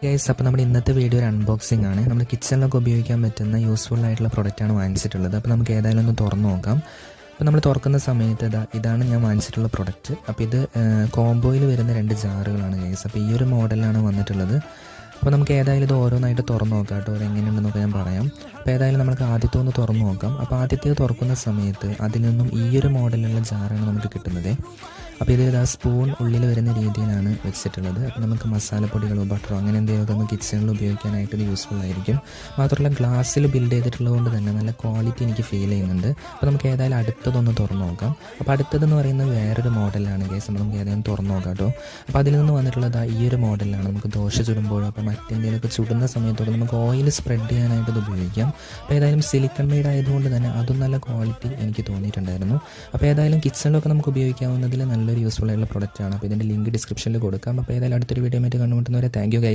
Guys, അപ്പോൾ നമ്മുടെ ഇന്നത്തെ വീഡിയോ ഒരു അൺബോക്സിംഗ് ആണ്. നമ്മുടെ കിച്ചണിലൊക്കെ ഉപയോഗിക്കാൻ പറ്റുന്ന യൂസ്ഫുൾ ആയിട്ടുള്ള പ്രൊഡക്റ്റാണ് വാങ്ങിച്ചിട്ടുള്ളത്. അപ്പോൾ നമുക്ക് ഏതായാലും ഒന്ന് തുറന്നു നോക്കാം. അപ്പോൾ നമ്മൾ തുറക്കുന്ന സമയത്ത് ഇതാണ് ഞാൻ വാങ്ങിച്ചിട്ടുള്ള പ്രൊഡക്റ്റ്. അപ്പോൾ ഇത് കോംബോയിൽ വരുന്ന 2 ജാറുകളാണ് ഗൈസ്. അപ്പോൾ ഈ ഒരു മോഡലാണ് വന്നിട്ടുള്ളത്. അപ്പോൾ നമുക്ക് ഏതായാലും ഇത് ഓരോന്നായിട്ട് തുറന്നു നോക്കാം കേട്ടോ. അതെങ്ങനെയുണ്ടെന്നൊക്കെ ഞാൻ പറയാം. അപ്പോൾ ഏതായാലും നമുക്ക് ആദ്യത്തെ ഒന്ന് തുറന്നു നോക്കാം. അപ്പോൾ ആദ്യത്തെ തുറക്കുന്ന സമയത്ത് അതിൽ നിന്നും ഈ ഒരു മോഡലിലുള്ള ജാറാണ് നമുക്ക് കിട്ടുന്നത്. അപ്പോൾ ഇത് സ്പൂൺ ഉള്ളിൽ വരുന്ന രീതിയിലാണ് വെച്ചിട്ടുള്ളത്. അപ്പോൾ നമുക്ക് മസാലപ്പൊടികളോ ബട്ടറോ അങ്ങനെ എന്തെങ്കിലുമൊക്കെ നമുക്ക് കിച്ചണിൽ ഉപയോഗിക്കാനായിട്ട് ഇത് യൂസ്ഫുൾ ആയിരിക്കും. മാത്രമല്ല ഗ്ലാസ്സിൽ ബിൽഡ് ചെയ്തിട്ടുള്ളത് കൊണ്ട് തന്നെ നല്ല ക്വാളിറ്റി എനിക്ക് ഫീൽ ചെയ്യുന്നുണ്ട്. അപ്പോൾ നമുക്ക് ഏതായാലും അടുത്തതൊന്ന് തുറന്നു നോക്കാം. അപ്പോൾ അടുത്തതെന്ന് പറയുന്നത് വേറൊരു മോഡലാണ് ഗൈസ്. അപ്പോൾ നമുക്ക് ഏതായാലും തുറന്നു നോക്കാം കേട്ടോ. അപ്പോൾ അതിൽ നിന്ന് വന്നിട്ടുള്ളത് ഈ ഒരു മോഡലാണ്. നമുക്ക് ദോശ ചുടുമ്പോഴോ അപ്പോൾ മറ്റെന്തെങ്കിലുമൊക്കെ ചുടുന്ന സമയത്തോടെ നമുക്ക് ഓയിൽ സ്പ്രെഡ് ചെയ്യാനായിട്ട് ഇത് ഉപയോഗിക്കാം. അപ്പോൾ ഏതായാലും സിലിക്കൺ മെയ്ഡ് ആയതുകൊണ്ട് തന്നെ അതും നല്ല ക്വാളിറ്റി എനിക്ക് തോന്നിയിട്ടുണ്ടായിരുന്നു. അപ്പോൾ ഏതായാലും കിച്ചണിലൊക്കെ നമുക്ക് ഉപയോഗിക്കാവുന്നതിൽ നല്ലൊരു യൂസ്ഫുൾ ആയിട്ടുള്ള പ്രൊഡക്റ്റാണ്. അപ്പോൾ ഇതിൻ്റെ ലിങ്ക് ഡിസ്ക്രിപ്ഷനിൽ കൊടുക്കാം. അപ്പോൾ ഏതായാലും അടുത്തൊരു വീഡിയോ ആയിട്ട് കണ്ടുമുട്ടുന്നവരെ താങ്ക് യു ഗൈസ്.